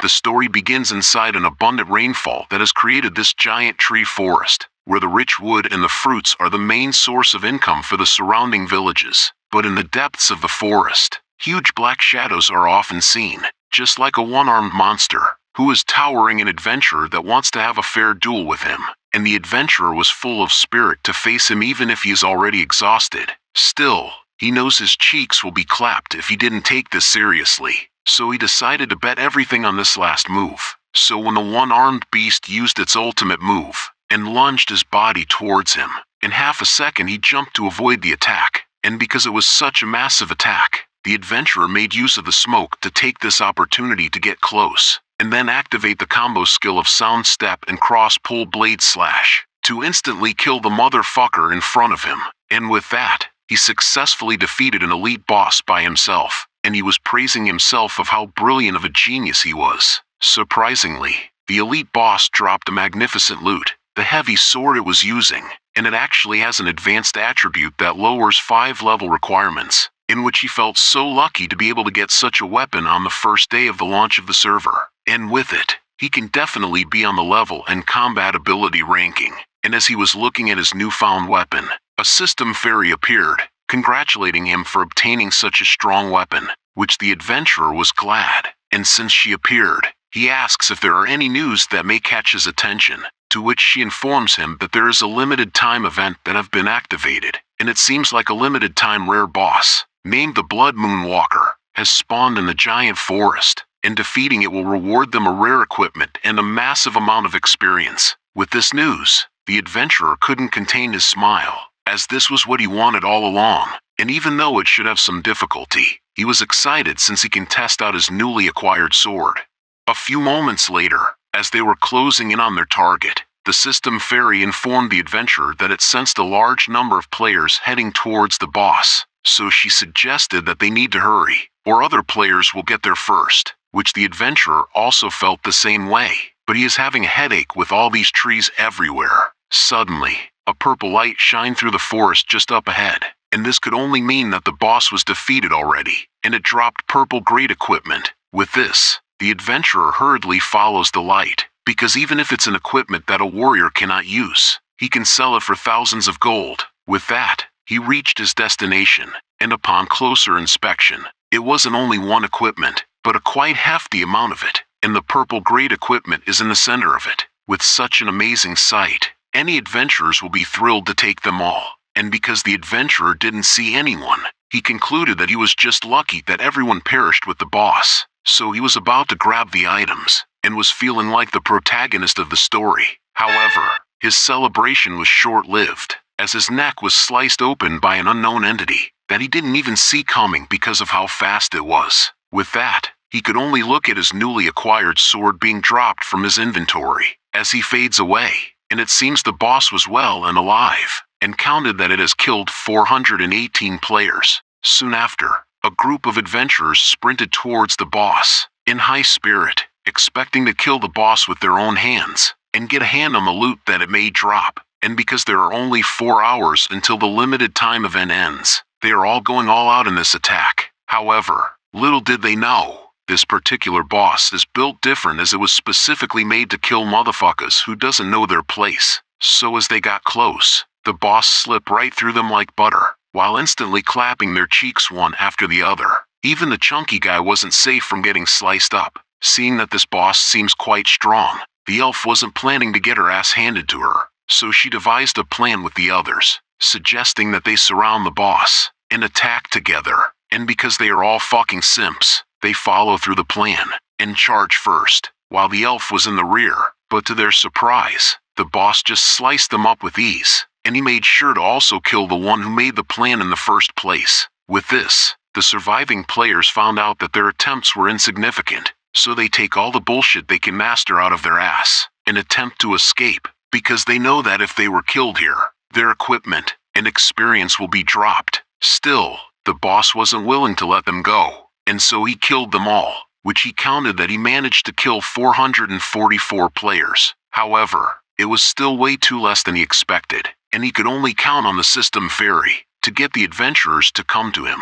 The story begins inside an abundant rainfall that has created this giant tree forest, where the rich wood and the fruits are the main source of income for the surrounding villages. But in the depths of the forest, huge black shadows are often seen, just like a one-armed monster, who is towering an adventurer that wants to have a fair duel with him. And the adventurer was full of spirit to face him even if he is already exhausted. Still, he knows his cheeks will be clapped if he didn't take this seriously, so he decided to bet everything on this last move. So when the one-armed beast used its ultimate move, and lunged his body towards him, in half a second he jumped to avoid the attack, and because it was such a massive attack, the adventurer made use of the smoke to take this opportunity to get close, and then activate the combo skill of sound step and cross-pull blade slash, to instantly kill the motherfucker in front of him. And with that, he successfully defeated an elite boss by himself, and he was praising himself of how brilliant of a genius he was. Surprisingly, the elite boss dropped a magnificent loot, the heavy sword it was using, and it actually has an advanced attribute that lowers 5 level requirements, in which he felt so lucky to be able to get such a weapon on the first day of the launch of the server. And with it, he can definitely be on the level and combat ability ranking. And as he was looking at his newfound weapon, a system fairy appeared, congratulating him for obtaining such a strong weapon, which the adventurer was glad. And since she appeared, he asks if there are any news that may catch his attention, to which she informs him that there is a limited time event that have been activated, and it seems like a limited time rare boss, named the Blood Moon Walker, has spawned in the giant forest, and defeating it will reward them a rare equipment and a massive amount of experience. With this news, the adventurer couldn't contain his smile, as this was what he wanted all along, and even though it should have some difficulty, he was excited since he can test out his newly acquired sword. A few moments later, as they were closing in on their target, the system fairy informed the adventurer that it sensed a large number of players heading towards the boss, so she suggested that they need to hurry, or other players will get there first, which the adventurer also felt the same way, but he is having a headache with all these trees everywhere. Suddenly, a purple light shined through the forest just up ahead, and this could only mean that the boss was defeated already, and it dropped purple great equipment. With this, the adventurer hurriedly follows the light, because even if it's an equipment that a warrior cannot use, he can sell it for thousands of gold. With that, he reached his destination, and upon closer inspection, it wasn't only one equipment, but a quite hefty amount of it, and the purple great equipment is in the center of it. With such an amazing sight, any adventurers will be thrilled to take them all, and because the adventurer didn't see anyone, he concluded that he was just lucky that everyone perished with the boss, so he was about to grab the items, and was feeling like the protagonist of the story. However, his celebration was short-lived, as his neck was sliced open by an unknown entity that he didn't even see coming because of how fast it was. With that, he could only look at his newly acquired sword being dropped from his inventory as he fades away, and it seems the boss was well and alive, and counted that it has killed 418 players. Soon after, a group of adventurers sprinted towards the boss, in high spirit, expecting to kill the boss with their own hands, and get a hand on the loot that it may drop. And because there are only 4 hours until the limited time event ends, they are all going all out in this attack. However, little did they know, this particular boss is built different, as it was specifically made to kill motherfuckers who doesn't know their place. So as they got close, the boss slipped right through them like butter, while instantly clapping their cheeks one after the other. Even the chunky guy wasn't safe from getting sliced up. Seeing that this boss seems quite strong, the elf wasn't planning to get her ass handed to her, so she devised a plan with the others, suggesting that they surround the boss and attack together. And because they are all fucking simps, they follow through the plan and charge first, while the elf was in the rear. But to their surprise, the boss just sliced them up with ease, and he made sure to also kill the one who made the plan in the first place. With this, the surviving players found out that their attempts were insignificant, so they take all the bullshit they can master out of their ass and attempt to escape, because they know that if they were killed here, their equipment and experience will be dropped. Still, the boss wasn't willing to let them go, and so he killed them all, which he counted that he managed to kill 444 players. However, it was still way too less than he expected, and he could only count on the system fairy to get the adventurers to come to him.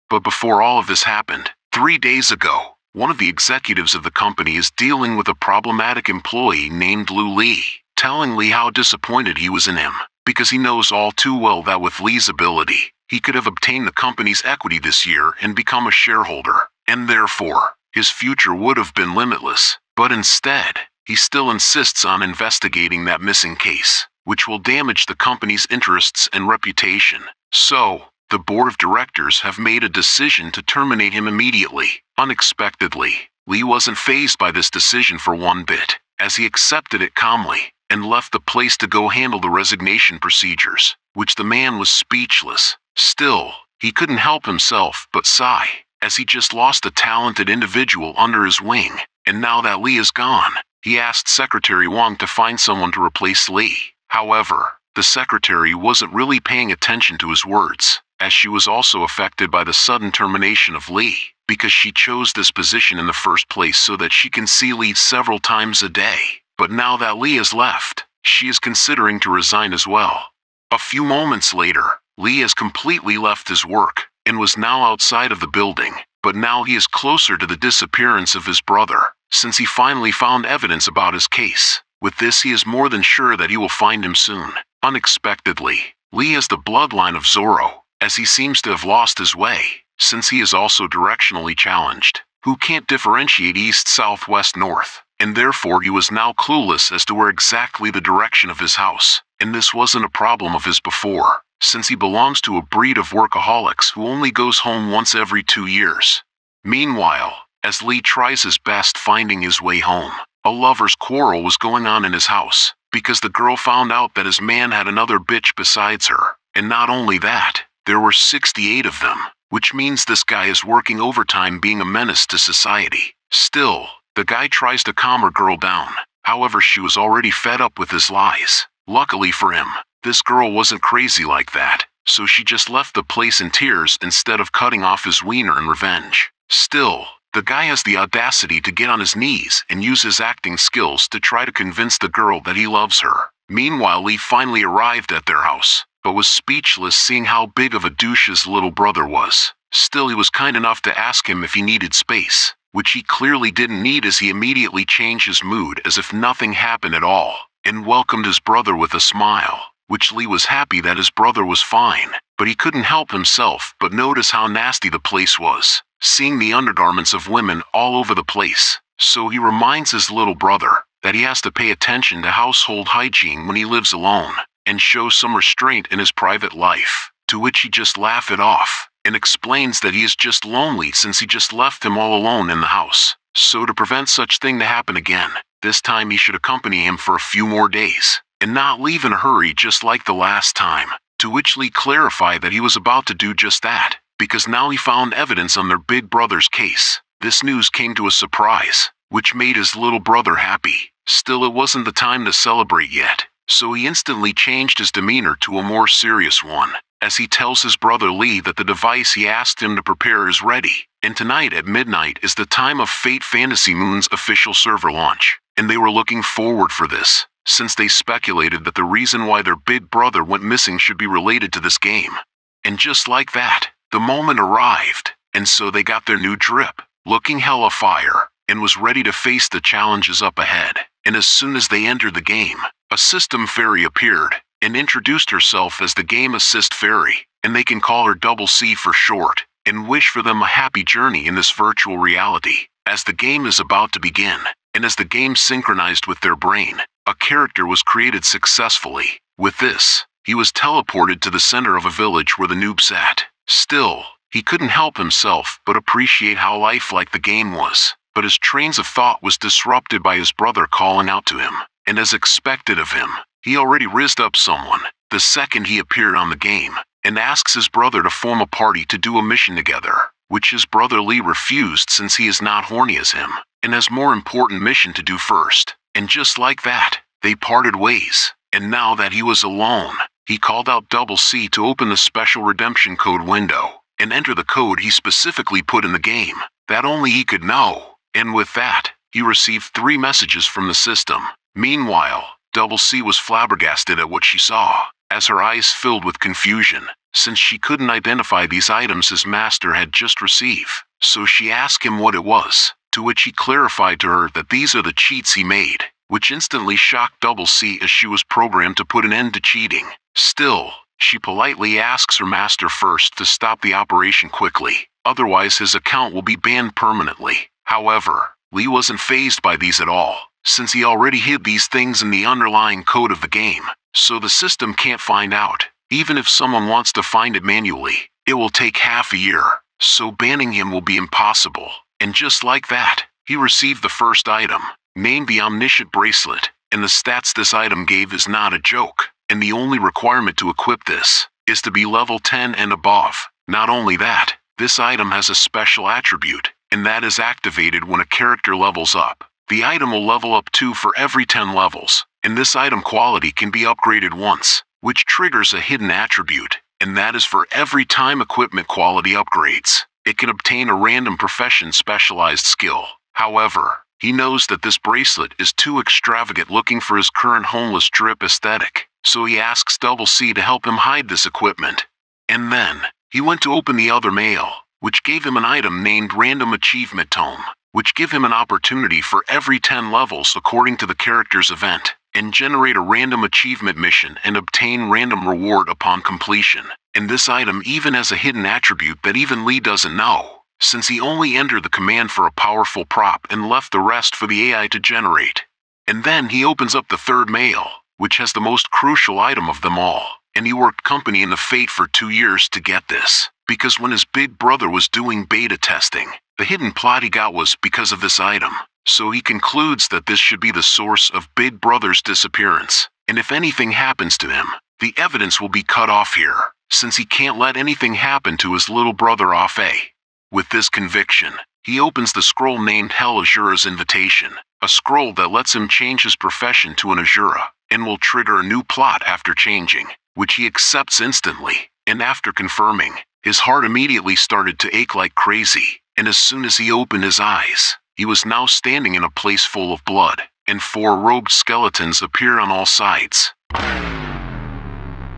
But before all of this happened, 3 days ago, one of the executives of the company is dealing with a problematic employee named Lee, telling Lee how disappointed he was in him, because he knows all too well that with Lee's ability, he could have obtained the company's equity this year and become a shareholder, and therefore, his future would have been limitless. But instead, he still insists on investigating that missing case, which will damage the company's interests and reputation. So, the board of directors have made a decision to terminate him immediately. Unexpectedly, Lee wasn't fazed by this decision for one bit, as he accepted it calmly, and left the place to go handle the resignation procedures, which the man was speechless. Still, he couldn't help himself but sigh, as he just lost a talented individual under his wing, and now that Lee is gone, he asked Secretary Wang to find someone to replace Lee. However, the secretary wasn't really paying attention to his words, as she was also affected by the sudden termination of Lee, because she chose this position in the first place so that she can see Lee several times a day. But now that Lee has left, she is considering to resign as well. A few moments later, Lee has completely left his work, and was now outside of the building, but now he is closer to the disappearance of his brother, since he finally found evidence about his case. With this, he is more than sure that he will find him soon. Unexpectedly, Lee has the bloodline of Zoro, as he seems to have lost his way, since he is also directionally challenged, who can't differentiate east, south, west, north, and therefore he was now clueless as to where exactly the direction of his house, and this wasn't a problem of his before, since he belongs to a breed of workaholics who only goes home once every 2 years. Meanwhile, as Lee tries his best finding his way home, a lover's quarrel was going on in his house, because the girl found out that his man had another bitch besides her, and not only that, there were 68 of them, which means this guy is working overtime being a menace to society. Still, the guy tries to calm her girl down, however she was already fed up with his lies. Luckily for him, this girl wasn't crazy like that, so she just left the place in tears instead of cutting off his wiener in revenge. Still, the guy has the audacity to get on his knees and use his acting skills to try to convince the girl that he loves her. Meanwhile, Lee finally arrived at their house, but was speechless seeing how big of a douche his little brother was. Still, he was kind enough to ask him if he needed space, which he clearly didn't need, as he immediately changed his mood as if nothing happened at all, and welcomed his brother with a smile, which Lee was happy that his brother was fine, but he couldn't help himself but notice how nasty the place was, seeing the undergarments of women all over the place. So he reminds his little brother that he has to pay attention to household hygiene when he lives alone, and show some restraint in his private life, to which he just laughs it off, and explains that he is just lonely since he just left him all alone in the house. So to prevent such thing to happen again, this time he should accompany him for a few more days, and not leave in a hurry just like the last time, to which Lee clarified that he was about to do just that, because now he found evidence on their big brother's case. This news came to a surprise, which made his little brother happy. Still, it wasn't the time to celebrate yet, so he instantly changed his demeanor to a more serious one, as he tells his brother Lee that the device he asked him to prepare is ready, and tonight at midnight is the time of Fate Fantasy Moon's official server launch, and they were looking forward for this, since they speculated that the reason why their big brother went missing should be related to this game. And just like that, the moment arrived, and so they got their new drip, looking hella fire, and was ready to face the challenges up ahead. And as soon as they entered the game, a system fairy appeared, and introduced herself as the Game Assist Fairy, and they can call her Double C for short, and wish for them a happy journey in this virtual reality. As the game is about to begin, and as the game synchronized with their brain, a character was created successfully. With this, he was teleported to the center of a village where the noob sat. Still, he couldn't help himself but appreciate how lifelike the game was, but his trains of thought was disrupted by his brother calling out to him, and as expected of him, he already rizzed up someone the second he appeared on the game, and asks his brother to form a party to do a mission together, which his brother Lee refused since he is not horny as him, and has more important mission to do first. And just like that, they parted ways, and now that he was alone, he called out Double C to open the special redemption code window, and enter the code he specifically put in the game, that only he could know, and with that, he received 3 messages from the system. Meanwhile, Double C was flabbergasted at what she saw, as her eyes filled with confusion, since she couldn't identify these items his master had just received. So she asked him what it was, to which he clarified to her that these are the cheats he made, which instantly shocked Double C as she was programmed to put an end to cheating. Still, she politely asks her master first to stop the operation quickly, otherwise his account will be banned permanently. However, Lee wasn't fazed by these at all, since he already hid these things in the underlying code of the game, so the system can't find out. Even if someone wants to find it manually, it will take half a year, so banning him will be impossible. And just like that, he received the first item, named the Omniscient Bracelet, and the stats this item gave is not a joke, and the only requirement to equip this is to be level 10 and above. Not only that, this item has a special attribute, and that is activated when a character levels up. The item will level up 2 for every 10 levels, and this item quality can be upgraded once, which triggers a hidden attribute, and that is for every time equipment quality upgrades. It can obtain a random profession specialized skill. However, he knows that this bracelet is too extravagant looking for his current homeless drip aesthetic, so he asks Double C to help him hide this equipment. And then, he went to open the other mail, which gave him an item named Random Achievement Tome, which give him an opportunity for every 10 levels according to the character's event, and generate a random achievement mission and obtain random reward upon completion. And this item even has a hidden attribute that even Lee doesn't know, since he only entered the command for a powerful prop and left the rest for the AI to generate. And then he opens up the third mail, which has the most crucial item of them all, and he worked company in the Fate for 2 years to get this, because when his big brother was doing beta testing, the hidden plot he got was because of this item. So he concludes that this should be the source of Big Brother's disappearance, and if anything happens to him, the evidence will be cut off here, since he can't let anything happen to his little brother off A. With this conviction, he opens the scroll named Hell Azura's Invitation, a scroll that lets him change his profession to an Azura, and will trigger a new plot after changing, which he accepts instantly, and after confirming, his heart immediately started to ache like crazy, and as soon as he opened his eyes, he was now standing in a place full of blood, and 4 robed skeletons appear on all sides,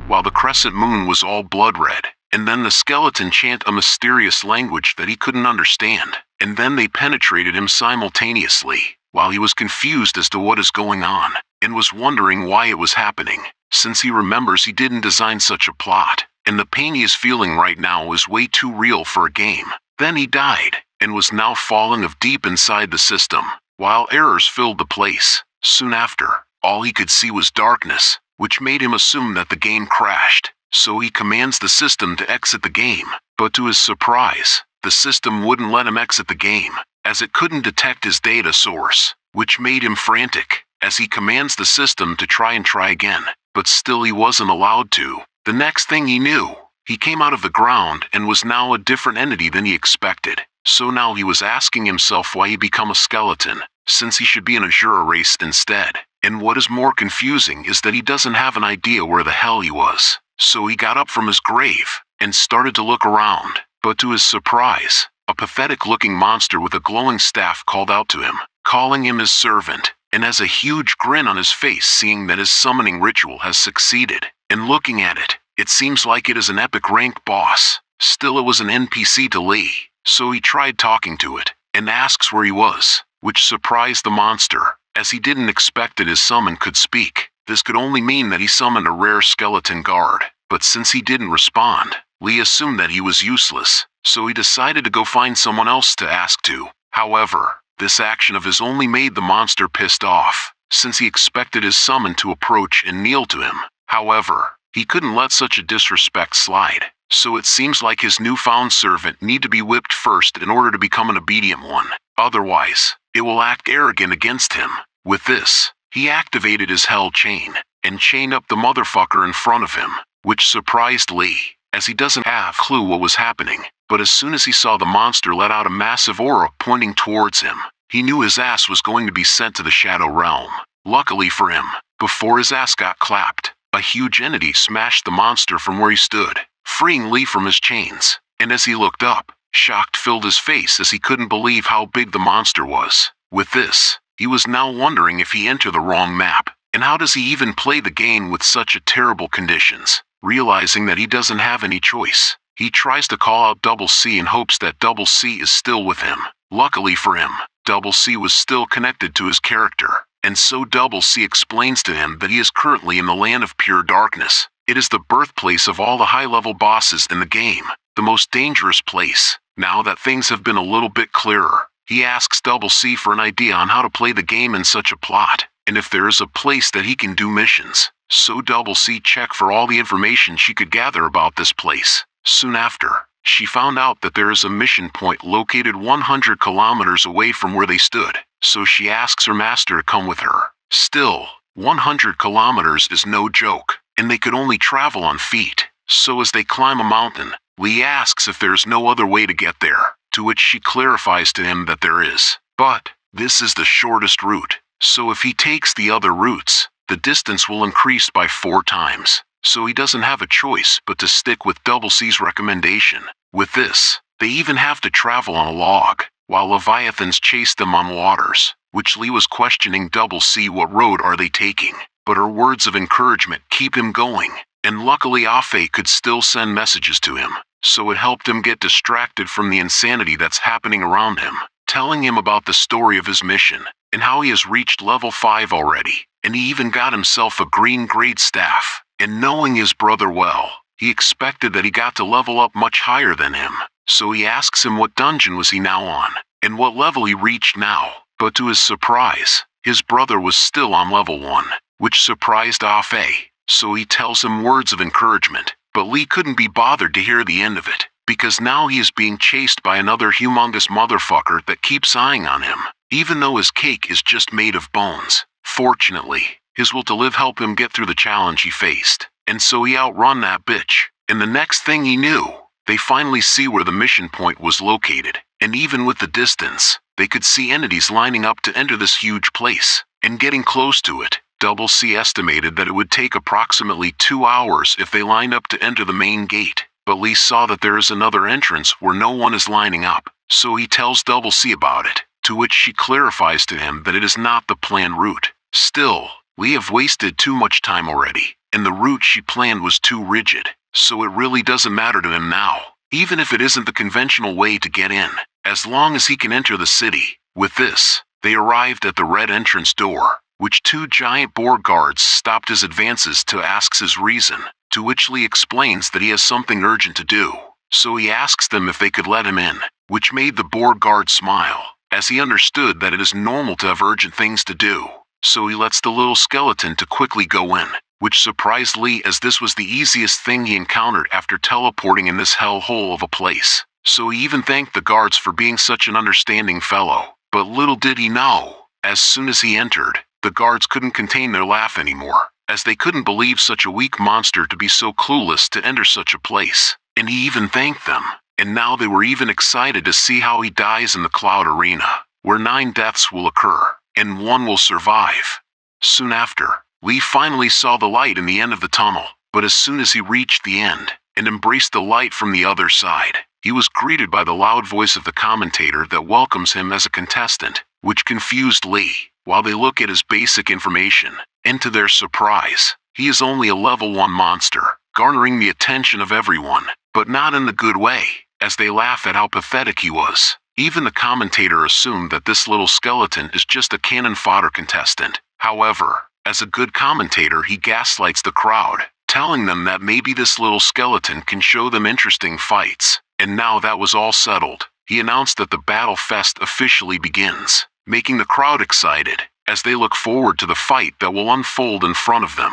while the crescent moon was all blood red. And then the skeleton chant a mysterious language that he couldn't understand, and then they penetrated him simultaneously, while he was confused as to what is going on, and was wondering why it was happening, since he remembers he didn't design such a plot, and the pain he is feeling right now is way too real for a game. Then he died, and was now falling of deep inside the system, while errors filled the place. Soon after, all he could see was darkness, which made him assume that the game crashed. So he commands the system to exit the game, but to his surprise, the system wouldn't let him exit the game, as it couldn't detect his data source, which made him frantic, as he commands the system to try again, but still he wasn't allowed to. The next thing he knew, he came out of the ground and was now a different entity than he expected, so now he was asking himself why he become a skeleton, since he should be an Azura race instead. And what is more confusing is that he doesn't have an idea where the hell he was. So he got up from his grave, and started to look around, but to his surprise, a pathetic-looking monster with a glowing staff called out to him, calling him his servant, and has a huge grin on his face seeing that his summoning ritual has succeeded, and looking at it, it seems like it is an epic rank boss. Still it was an NPC to Lee, so he tried talking to it, and asks where he was, which surprised the monster, as he didn't expect that his summon could speak. This could only mean that he summoned a rare skeleton guard, but since he didn't respond, Lee assumed that he was useless, so he decided to go find someone else to ask to. However, this action of his only made the monster pissed off, since he expected his summon to approach and kneel to him. However, he couldn't let such a disrespect slide, so it seems like his newfound servant need to be whipped first in order to become an obedient one. Otherwise, it will act arrogant against him. With this, he activated his hell chain, and chained up the motherfucker in front of him, which surprised Lee, as he doesn't have a clue what was happening, but as soon as he saw the monster let out a massive aura pointing towards him, he knew his ass was going to be sent to the Shadow Realm. Luckily for him, before his ass got clapped, a huge entity smashed the monster from where he stood, freeing Lee from his chains, and as he looked up, shock filled his face as he couldn't believe how big the monster was. With this, he was now wondering if he entered the wrong map, and how does he even play the game with such terrible conditions. Realizing that he doesn't have any choice, he tries to call out Double C in hopes that Double C is still with him. Luckily for him, Double C was still connected to his character, and so Double C explains to him that he is currently in the land of pure darkness. It is the birthplace of all the high-level bosses in the game, the most dangerous place. Now that things have been a little bit clearer, he asks Double C for an idea on how to play the game in such a plot, and if there is a place that he can do missions. So Double C checked for all the information she could gather about this place. Soon after, she found out that there is a mission point located 100 kilometers away from where they stood, so she asks her master to come with her. Still, 100 kilometers is no joke, and they could only travel on feet. So as they climb a mountain, Lee asks if there is no other way to get there, to which she clarifies to him that there is. But this is the shortest route, so if he takes the other routes, the distance will increase by 4 times. So he doesn't have a choice but to stick with Double C's recommendation. With this, they even have to travel on a log, while leviathans chase them on waters, which Lee was questioning Double C what road are they taking, but her words of encouragement keep him going, and luckily Afe could still send messages to him, so it helped him get distracted from the insanity that's happening around him, telling him about the story of his mission, and how he has reached level 5 already, and he even got himself a green grade staff. And knowing his brother well, he expected that he got to level up much higher than him, so he asks him what dungeon was he now on, and what level he reached now, but to his surprise, his brother was still on level 1, which surprised Afe, so he tells him words of encouragement, but Lee couldn't be bothered to hear the end of it, because now he is being chased by another humongous motherfucker that keeps eyeing on him, even though his cake is just made of bones. Fortunately, his will to live helped him get through the challenge he faced, and so he outrun that bitch, and the next thing he knew, they finally see where the mission point was located, and even with the distance, they could see entities lining up to enter this huge place, and getting close to it. Double C estimated that it would take approximately 2 hours if they lined up to enter the main gate, but Lee saw that there is another entrance where no one is lining up, so he tells Double C about it, to which she clarifies to him that it is not the planned route. Still, we have wasted too much time already, and the route she planned was too rigid, so it really doesn't matter to him now, even if it isn't the conventional way to get in, as long as he can enter the city. With this, they arrived at the red entrance door, which 2 giant boar guards stopped his advances to ask his reason, to which Lee explains that he has something urgent to do, so he asks them if they could let him in, which made the boar guard smile, as he understood that it is normal to have urgent things to do. So he lets the little skeleton to quickly go in, which surprised Lee as this was the easiest thing he encountered after teleporting in this hellhole of a place. So he even thanked the guards for being such an understanding fellow. But little did he know, as soon as he entered, the guards couldn't contain their laugh anymore, as they couldn't believe such a weak monster to be so clueless to enter such a place. And he even thanked them, and now they were even excited to see how he dies in the Cloud Arena, where 9 deaths will occur, and 1 will survive. Soon after, Lee finally saw the light in the end of the tunnel, but as soon as he reached the end, and embraced the light from the other side, he was greeted by the loud voice of the commentator that welcomes him as a contestant, which confused Lee, while they look at his basic information, and to their surprise, he is only a level 1 monster, garnering the attention of everyone, but not in the good way, as they laugh at how pathetic he was. Even the commentator assumed that this little skeleton is just a cannon fodder contestant. However, as a good commentator, he gaslights the crowd, telling them that maybe this little skeleton can show them interesting fights. And now that was all settled, he announced that the Battle Fest officially begins, making the crowd excited, as they look forward to the fight that will unfold in front of them.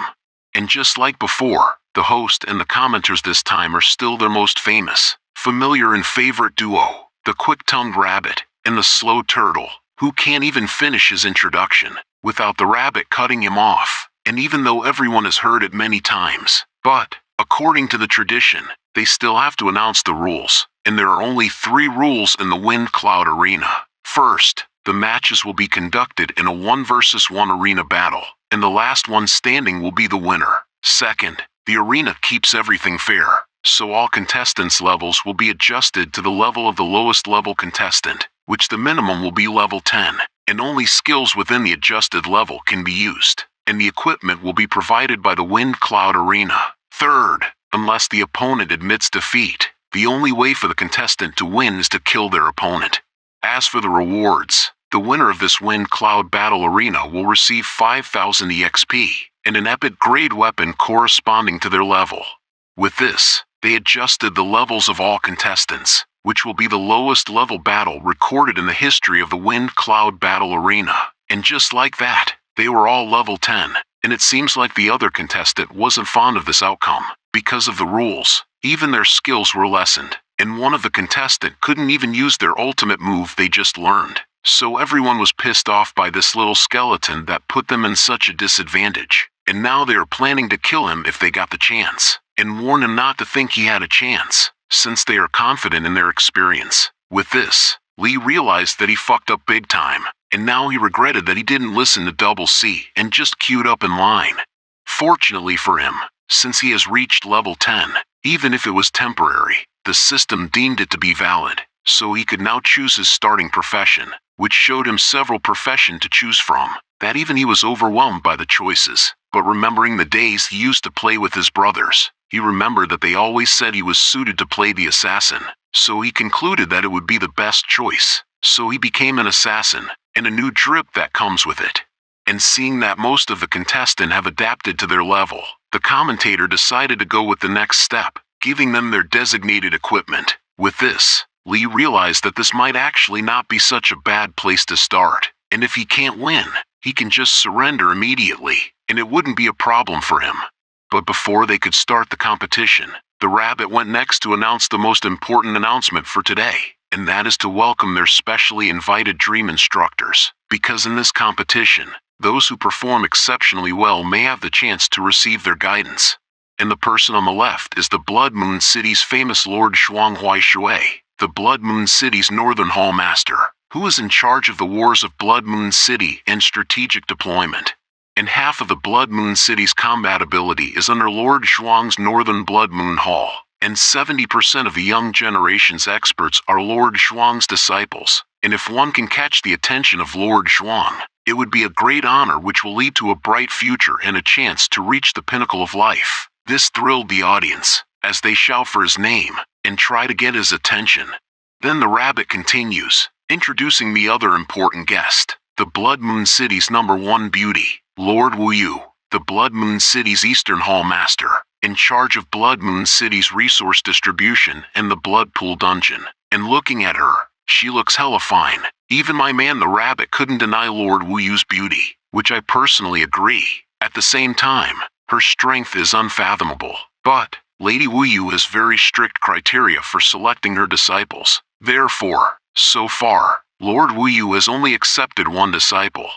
And just like before, the host and the commenters this time are still their most famous, familiar and favorite duo, the quick-tongued rabbit and the slow turtle, who can't even finish his introduction without the rabbit cutting him off, and even though everyone has heard it many times. But, according to the tradition, they still have to announce the rules, and there are only 3 rules in the Wind Cloud Arena. First, the matches will be conducted in a 1 versus 1 arena battle, and the last one standing will be the winner. Second, the arena keeps everything fair, so all contestants' levels will be adjusted to the level of the lowest level contestant, which the minimum will be level 10, and only skills within the adjusted level can be used, and the equipment will be provided by the Wind Cloud Arena. Third, unless the opponent admits defeat, the only way for the contestant to win is to kill their opponent. As for the rewards, The winner of this Wind Cloud Battle Arena will receive 5,000 EXP, and an epic grade weapon corresponding to their level. With this, they adjusted the levels of all contestants, which will be the lowest level battle recorded in the history of the Wind Cloud Battle Arena. And just like that, they were all level 10, and it seems like the other contestant wasn't fond of this outcome. Because of the rules, even their skills were lessened, and one of the contestants couldn't even use their ultimate move they just learned. So everyone was pissed off by this little skeleton that put them in such a disadvantage, and now they are planning to kill him if they got the chance, and warn him not to think he had a chance, since they are confident in their experience. With this, Lee realized that he fucked up big time, and now he regretted that he didn't listen to Double C and just queued up in line. Fortunately for him, since he has reached level 10, even if it was temporary, the system deemed it to be valid, so he could now choose his starting profession, which showed him several professions to choose from, that even he was overwhelmed by the choices. But remembering the days he used to play with his brothers, he remembered that they always said he was suited to play the assassin, so he concluded that it would be the best choice. So he became an assassin, and a new drip that comes with it. And seeing that most of the contestants have adapted to their level, the commentator decided to go with the next step, giving them their designated equipment. With this, Lee realized that this might actually not be such a bad place to start, and if he can't win, he can just surrender immediately, and it wouldn't be a problem for him. But before they could start the competition, the rabbit went next to announce the most important announcement for today, and that is to welcome their specially invited dream instructors, because in this competition, those who perform exceptionally well may have the chance to receive their guidance. And the person on the left is the Blood Moon City's famous Lord Zhuanghui Shui, the Blood Moon City's Northern Hall Master, who is in charge of the wars of Blood Moon City and strategic deployment. And half of the Blood Moon City's combat ability is under Lord Zhuang's Northern Blood Moon Hall, and 70% of the young generation's experts are Lord Zhuang's disciples. And if one can catch the attention of Lord Zhuang, it would be a great honor which will lead to a bright future and a chance to reach the pinnacle of life. This thrilled the audience, as they shout for his name, and try to get his attention. Then the rabbit continues, introducing the other important guest, the Blood Moon City's #1 beauty, Lord Wu Yu, the Blood Moon City's Eastern Hall Master, in charge of Blood Moon City's resource distribution and the Blood Pool Dungeon. And looking at her, she looks hella fine. Even my man the rabbit couldn't deny Lord Wu Yu's beauty, which I personally agree. At the same time, her strength is unfathomable. But Lady Wu Yu has very strict criteria for selecting her disciples. Therefore, so far, Lord Wu Yu has only accepted one disciple.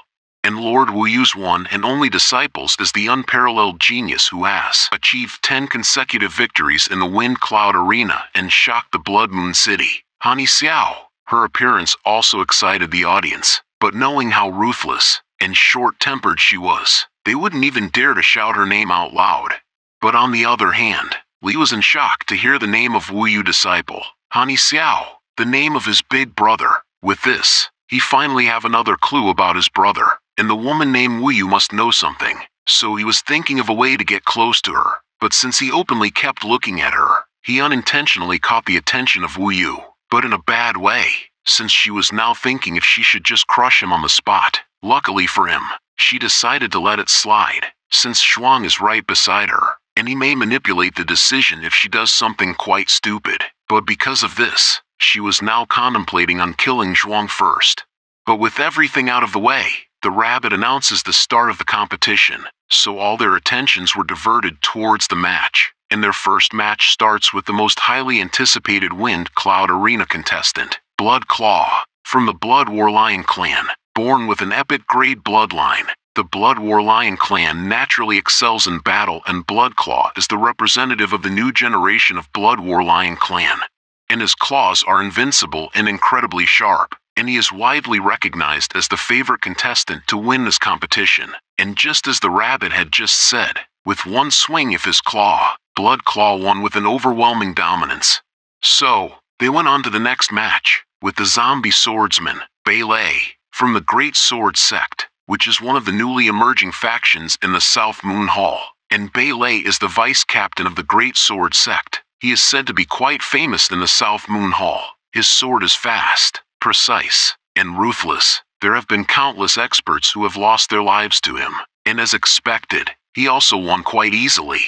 And Lord Wu Yu's one and only disciples is the unparalleled genius who has achieved 10 consecutive victories in the Wind Cloud Arena and shocked the Blood Moon City, Hani Xiao. Her appearance also excited the audience, but knowing how ruthless and short-tempered she was, they wouldn't even dare to shout her name out loud. But on the other hand, Lee was in shock to hear the name of Wu Yu disciple, Hani Xiao, the name of his big brother. With this, he finally have another clue about his brother, and the woman named Wu Yu must know something, so he was thinking of a way to get close to her. But since he openly kept looking at her, he unintentionally caught the attention of Wu Yu, but in a bad way, since she was now thinking if she should just crush him on the spot. Luckily for him, she decided to let it slide, since Zhuang is right beside her, and he may manipulate the decision if she does something quite stupid. But because of this, she was now contemplating on killing Zhuang first. But with everything out of the way, the rabbit announces the start of the competition, so all their attentions were diverted towards the match. And their first match starts with the most highly anticipated Wind Cloud Arena contestant, Blood Claw, from the Blood War Lion clan. Born with an epic grade bloodline, the Blood War Lion clan naturally excels in battle, and Blood Claw is the representative of the new generation of Blood War Lion clan. And his claws are invincible and incredibly sharp, and he is widely recognized as the favorite contestant to win this competition. And just as the rabbit had just said, with one swing of his claw, Blood Claw won with an overwhelming dominance. So, they went on to the next match, with the zombie swordsman, Beilei, from the Great Sword Sect, which is one of the newly emerging factions in the South Moon Hall. And Beilei is the vice captain of the Great Sword Sect. He is said to be quite famous in the South Moon Hall. His sword is fast, precise, and ruthless, there have been countless experts who have lost their lives to him, and as expected, he also won quite easily.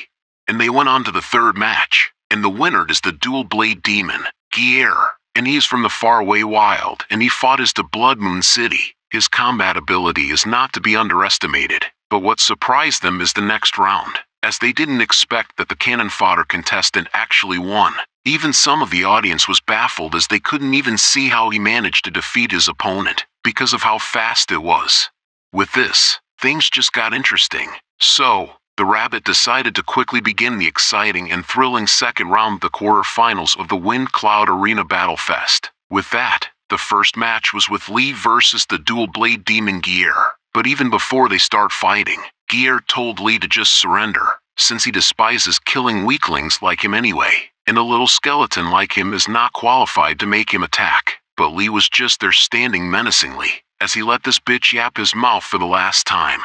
And they went on to the third match, and the winner is the dual-blade demon, Ske.leton, and he is from the faraway wild, and he fought as the Blood Moon City. His combat ability is not to be underestimated, but what surprised them is the next round, as they didn't expect that the cannon fodder contestant actually won. Even some of the audience was baffled as they couldn't even see how he managed to defeat his opponent, because of how fast it was. With this, things just got interesting. So, the Rabbit decided to quickly begin the exciting and thrilling second round of the quarterfinals of the Wind Cloud Arena Battle Fest. With that, the first match was with Lee versus the dual-blade demon Ske.leton. But even before they start fighting, Ske.leton told Lee to just surrender, since he despises killing weaklings like him anyway, and a little skeleton like him is not qualified to make him attack. But Lee was just there standing menacingly, as he let this bitch yap his mouth for the last time.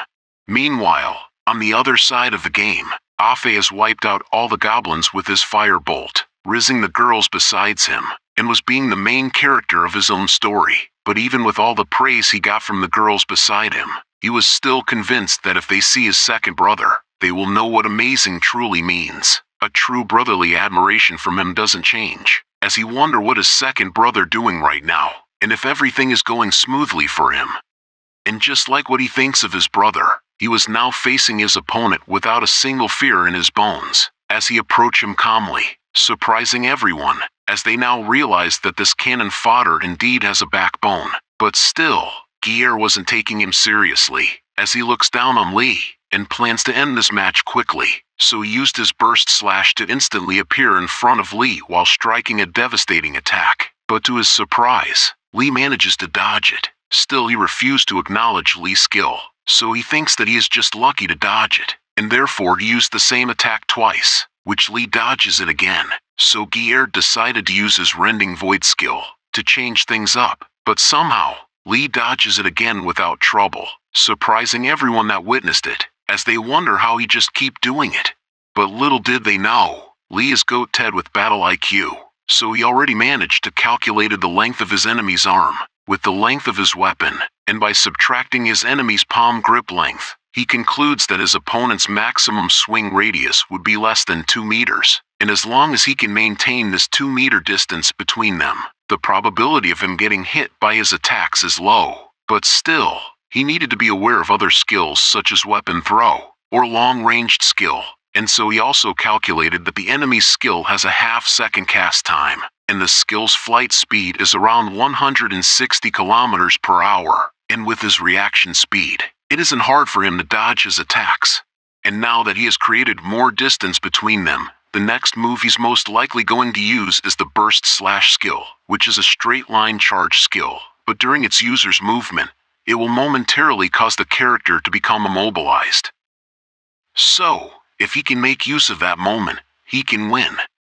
Meanwhile, on the other side of the game, Afe has wiped out all the goblins with his firebolt, rizzing the girls besides him, and was being the main character of his own story. But even with all the praise he got from the girls beside him, he was still convinced that if they see his second brother, they will know what amazing truly means. A true brotherly admiration from him doesn't change, as he wonder what his second brother doing right now, and if everything is going smoothly for him. And just like what he thinks of his brother, he was now facing his opponent without a single fear in his bones, as he approached him calmly, surprising everyone, as they now realized that this cannon fodder indeed has a backbone. But still, Ske.leton wasn't taking him seriously, as he looks down on Lee, and plans to end this match quickly, so he used his burst slash to instantly appear in front of Lee while striking a devastating attack. But to his surprise, Lee manages to dodge it. Still, he refused to acknowledge Lee's skill, so he thinks that he is just lucky to dodge it, and therefore he used the same attack twice, which Lee dodges it again. So Ske.leton decided to use his Rending Void skill to change things up, but somehow, Lee dodges it again without trouble, surprising everyone that witnessed it, as they wonder how he just keep doing it. But little did they know, Lee is goated with battle IQ, so he already managed to calculated the length of his enemy's arm, with the length of his weapon, and by subtracting his enemy's palm grip length, he concludes that his opponent's maximum swing radius would be less than 2 meters, and as long as he can maintain this 2-meter distance between them, the probability of him getting hit by his attacks is low. But still, he needed to be aware of other skills such as weapon throw, or long-ranged skill, and so he also calculated that the enemy's skill has a half-second cast time, and the skill's flight speed is around 160 kilometers per hour, and with his reaction speed, it isn't hard for him to dodge his attacks. And now that he has created more distance between them, the next move he's most likely going to use is the burst slash skill, which is a straight line charge skill, but during its user's movement, it will momentarily cause the character to become immobilized. So, if he can make use of that moment, he can win.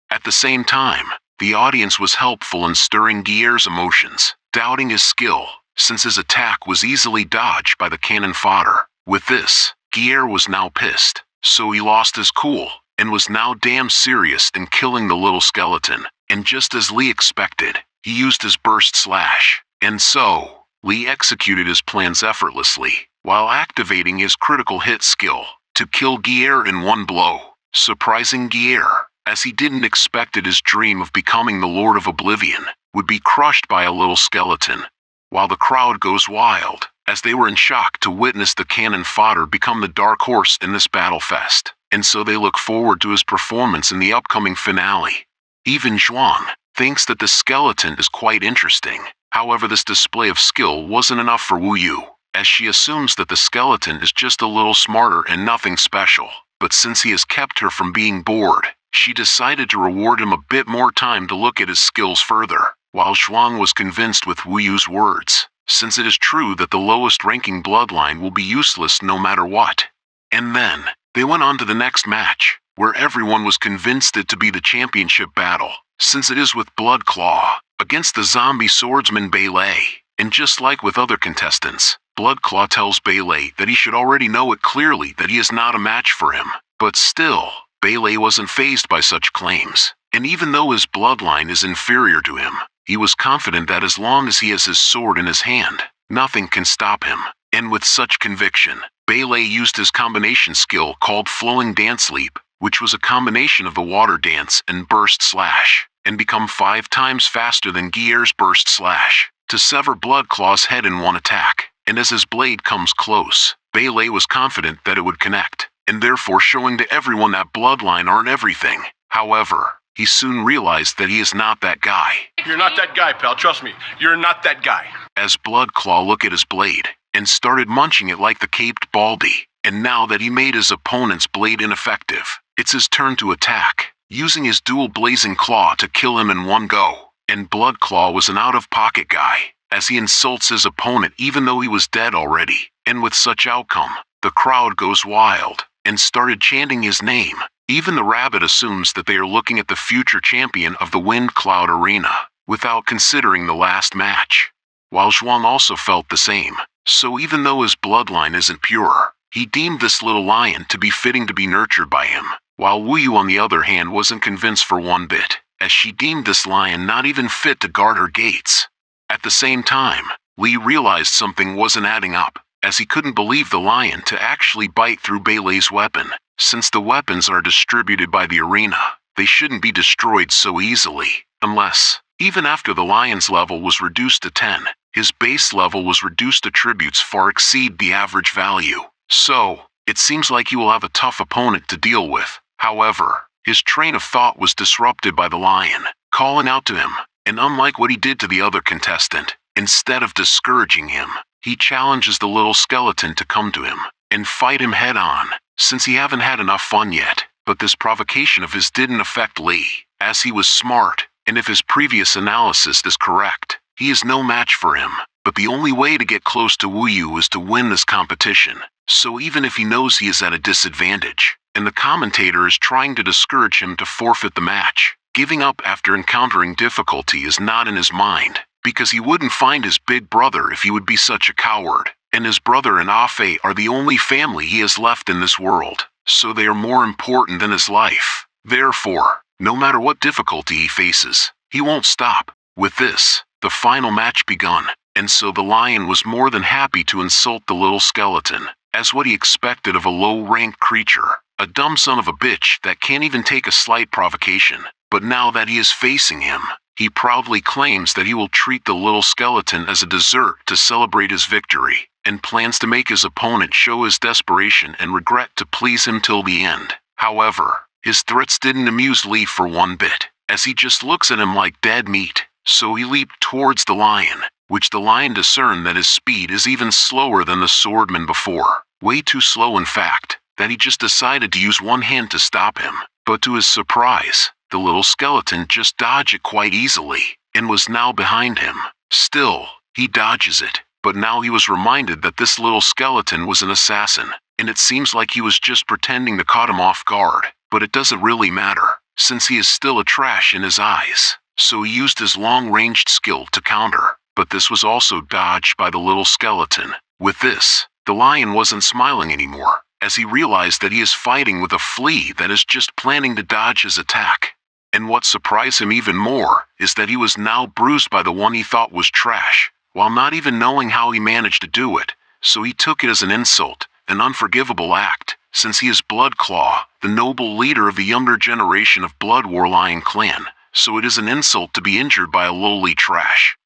At the same time, the audience was helpful in stirring Ske.leton's emotions, doubting his skill, since his attack was easily dodged by the cannon fodder. With this, Ske.leton was now pissed, so he lost his cool, and was now damn serious in killing the little skeleton, and just as Lee expected, he used his burst slash, and so, Lee executed his plans effortlessly, while activating his critical hit skill, to kill Ske.leton in one blow, surprising Ske.leton, as he didn't expect his dream of becoming the Lord of Oblivion would be crushed by a little skeleton, while the crowd goes wild, as they were in shock to witness the cannon fodder become the dark horse in this battle fest, and so they look forward to his performance in the upcoming finale. Even Zhuang thinks that the skeleton is quite interesting. However, this display of skill wasn't enough for Wu Yu, as she assumes that the skeleton is just a little smarter and nothing special. But since he has kept her from being bored, she decided to reward him a bit more time to look at his skills further, while Zhuang was convinced with Wu Yu's words, since it is true that the lowest ranking bloodline will be useless no matter what. And then, they went on to the next match, where everyone was convinced it to be the championship battle, since it is with Blood Claw against the zombie swordsman Beilei. And just like with other contestants, Blood Claw tells Beilei that he should already know it clearly that he is not a match for him. But still, Beilei wasn't fazed by such claims, and even though his bloodline is inferior to him, he was confident that as long as he has his sword in his hand, Nothing can stop him. And with such conviction, Bailey used his combination skill called Flowing Dance Leap, which was a combination of the water dance and burst slash, and become 5 times faster than Gear's burst slash, to sever Bloodclaw's head in one attack. And as his blade comes close, Bailey was confident that it would connect, and therefore showing to everyone that bloodline aren't everything. However, he soon realized that he is not that guy. You're not that guy, pal. Trust me. You're not that guy. As Bloodclaw looked at his blade, and started munching it like the caped Baldy, and now that he made his opponent's blade ineffective, it's his turn to attack, using his dual blazing claw to kill him in one go. And Bloodclaw was an out-of-pocket guy, as he insults his opponent even though he was dead already. And with such outcome, the crowd goes wild, and started chanting his name. Even the rabbit assumes that they are looking at the future champion of the Wind Cloud Arena, without considering the last match. While Zhuang also felt the same, so even though his bloodline isn't pure, he deemed this little lion to be fitting to be nurtured by him, while Wu Yu on the other hand wasn't convinced for one bit, as she deemed this lion not even fit to guard her gates. At the same time, Li realized something wasn't adding up, as he couldn't believe the lion to actually bite through Bailey's weapon. Since the weapons are distributed by the arena, they shouldn't be destroyed so easily, unless, even after the lion's level was reduced to 10, his base level was reduced to tributes far exceed the average value. So, it seems like he will have a tough opponent to deal with. However, his train of thought was disrupted by the lion, calling out to him, and unlike what he did to the other contestant, instead of discouraging him, he challenges the little skeleton to come to him, and fight him head-on, since he haven't had enough fun yet. But this provocation of his didn't affect Li, as he was smart, and if his previous analysis is correct, he is no match for him. But the only way to get close to Wu Yu is to win this competition, so even if he knows he is at a disadvantage, and the commentator is trying to discourage him to forfeit the match, giving up after encountering difficulty is not in his mind, because he wouldn't find his big brother if he would be such a coward, and his brother and Afe are the only family he has left in this world, so they are more important than his life. Therefore, no matter what difficulty he faces, he won't stop. With this, the final match begun, and so the lion was more than happy to insult the little skeleton, as what he expected of a low-ranked creature, a dumb son of a bitch that can't even take a slight provocation. But now that he is facing him, he proudly claims that he will treat the little skeleton as a dessert to celebrate his victory, and plans to make his opponent show his desperation and regret to please him till the end. However, his threats didn't amuse Li for one bit, as he just looks at him like dead meat, so he leaped towards the lion, which the lion discerned that his speed is even slower than the swordman before, way too slow in fact, that he just decided to use one hand to stop him. But to his surprise, the little skeleton just dodged it quite easily, and was now behind him. Still, he dodges it, but now he was reminded that this little skeleton was an assassin, and it seems like he was just pretending to caught him off guard. But it doesn't really matter, since he is still a trash in his eyes, so he used his long-ranged skill to counter, but this was also dodged by the little skeleton. With this, the lion wasn't smiling anymore, as he realized that he is fighting with a flea that is just planning to dodge his attack. And what surprised him even more is that he was now bruised by the one he thought was trash, while not even knowing how he managed to do it, so he took it as an insult, an unforgivable act, since he is Bloodclaw, the noble leader of the younger generation of Blood War Lion clan, so it is an insult to be injured by a lowly trash.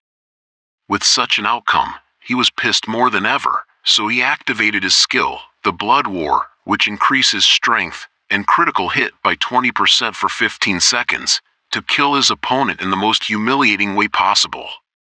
With such an outcome, he was pissed more than ever, so he activated his skill, the Blood War, which increases strength and critical hit by 20% for 15 seconds, to kill his opponent in the most humiliating way possible.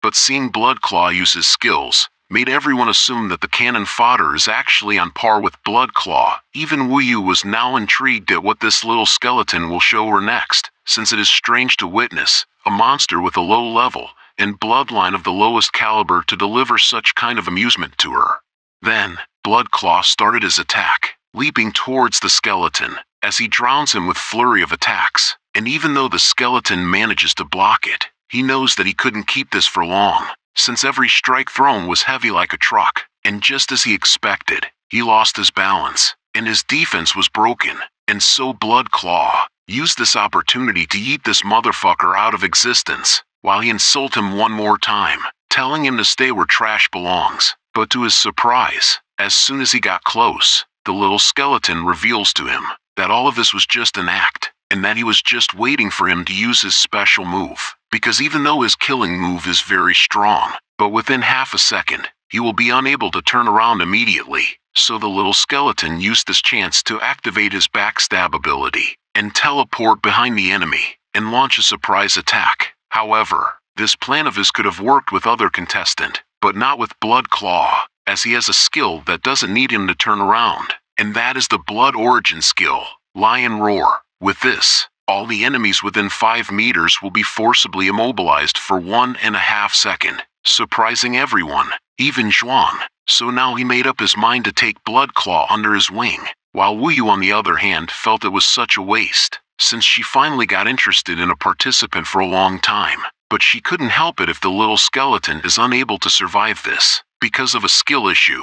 But seeing Bloodclaw use his skills made everyone assume that the cannon fodder is actually on par with Bloodclaw. Even Wu Yu was now intrigued at what this little skeleton will show her next, since it is strange to witness a monster with a low level and bloodline of the lowest caliber to deliver such kind of amusement to her. Then, Bloodclaw started his attack, leaping towards the skeleton, as he drowns him with flurry of attacks, and even though the skeleton manages to block it, he knows that he couldn't keep this for long, since every strike thrown was heavy like a truck, and just as he expected, he lost his balance, and his defense was broken, and so Bloodclaw used this opportunity to yeet this motherfucker out of existence, while he insulted him one more time, telling him to stay where trash belongs. But to his surprise, as soon as he got close, the little skeleton reveals to him that all of this was just an act, and that he was just waiting for him to use his special move. Because even though his killing move is very strong, but within half a second, he will be unable to turn around immediately. So the little skeleton used this chance to activate his backstab ability and teleport behind the enemy and launch a surprise attack. However, this plan of his could have worked with other contestant, but not with Blood Claw, as he has a skill that doesn't need him to turn around, and that is the Blood Origin skill, Lion Roar. With this, all the enemies within 5 meters will be forcibly immobilized for 1.5 seconds, surprising everyone, even Zhuang. So now he made up his mind to take Blood Claw under his wing, while Wu Yu on the other hand felt it was such a waste, since she finally got interested in a participant for a long time. But she couldn't help it if the little skeleton is unable to survive this, because of a skill issue.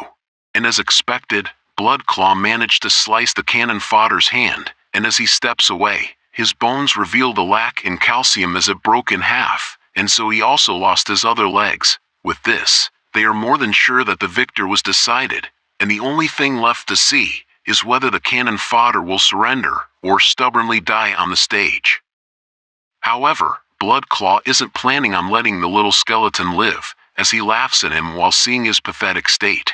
And as expected, Blood Claw managed to slice the cannon fodder's hand, and as he steps away, his bones reveal the lack in calcium as it broke in half, and so he also lost his other legs. With this, they are more than sure that the victor was decided, and the only thing left to see is whether the cannon fodder will surrender or stubbornly die on the stage. However, Blood Claw isn't planning on letting the little skeleton live, as he laughs at him while seeing his pathetic state.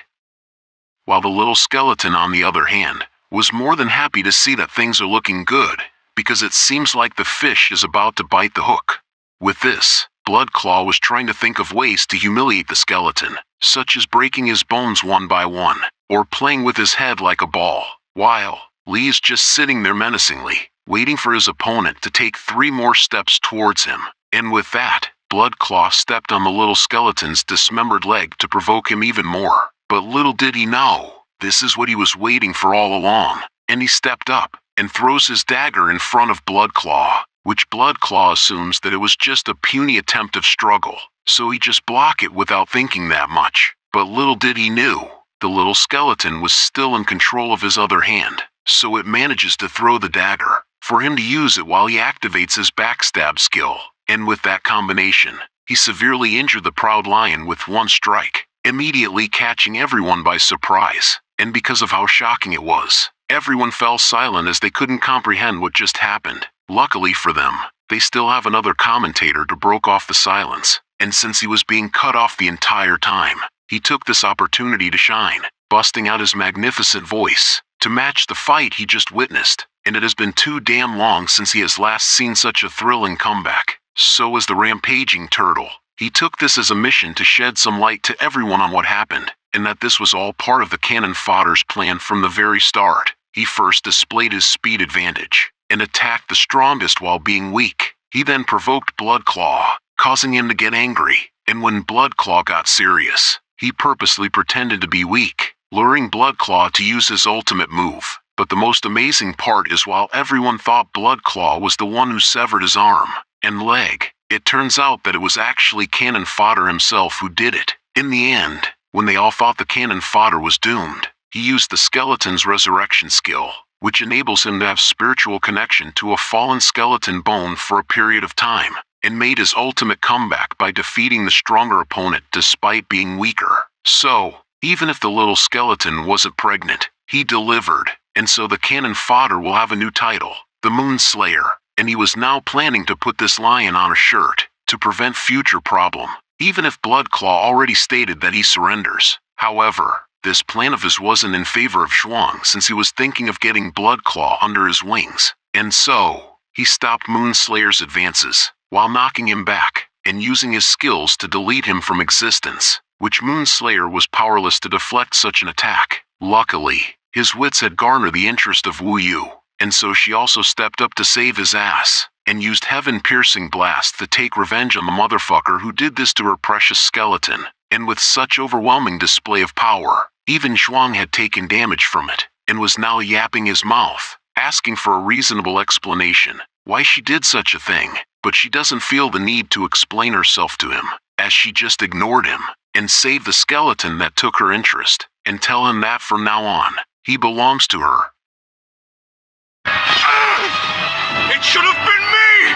While the little skeleton, on the other hand, was more than happy to see that things are looking good, because it seems like the fish is about to bite the hook. With this, Blood Claw was trying to think of ways to humiliate the skeleton, such as breaking his bones one by one, or playing with his head like a ball, while Li is just sitting there menacingly, waiting for his opponent to take 3 more steps towards him. And with that, Blood Claw stepped on the little skeleton's dismembered leg to provoke him even more. But little did he know, this is what he was waiting for all along, and he stepped up and throws his dagger in front of Blood Claw, which Blood Claw assumes that it was just a puny attempt of struggle, so he just blocked it without thinking that much. But little did he knew, the little skeleton was still in control of his other hand, so it manages to throw the dagger, for him to use it while he activates his backstab skill, and with that combination, he severely injured the proud lion with 1 strike, immediately catching everyone by surprise. And because of how shocking it was, everyone fell silent as they couldn't comprehend what just happened. Luckily for them, they still have another commentator to break off the silence, and since he was being cut off the entire time, he took this opportunity to shine, busting out his magnificent voice to match the fight he just witnessed. And it has been too damn long since he has last seen such a thrilling comeback. So as the rampaging turtle, he took this as a mission to shed some light to everyone on what happened, and that this was all part of the cannon fodder's plan from the very start. He first displayed his speed advantage, and attacked the strongest while being weak. He then provoked Blood Claw, causing him to get angry, and when Blood Claw got serious, he purposely pretended to be weak, luring Blood Claw to use his ultimate move. But the most amazing part is while everyone thought Blood Claw was the one who severed his arm and leg, it turns out that it was actually Cannon Fodder himself who did it. In the end, when they all thought the Cannon Fodder was doomed, he used the skeleton's resurrection skill, which enables him to have spiritual connection to a fallen skeleton bone for a period of time, and made his ultimate comeback by defeating the stronger opponent despite being weaker. So, even if the little skeleton wasn't pregnant, he delivered, and so the Cannon Fodder will have a new title, the Moon Slayer, and he was now planning to put this lion on a shirt to prevent future problem, even if Blood Claw already stated that he surrenders. However, this plan of his wasn't in favor of Zhuang since he was thinking of getting Blood Claw under his wings, and so, he stopped Moon Slayer's advances, while knocking him back, and using his skills to delete him from existence, which Moon Slayer was powerless to deflect such an attack. Luckily, his wits had garnered the interest of Wu Yu, and so she also stepped up to save his ass, and used heaven-piercing blast to take revenge on the motherfucker who did this to her precious skeleton. And with such overwhelming display of power, even Zhuang had taken damage from it, and was now yapping his mouth, asking for a reasonable explanation, why she did such a thing, but she doesn't feel the need to explain herself to him, as she just ignored him, and saved the skeleton that took her interest, and tell him that from now on, he belongs to her. It should have been me,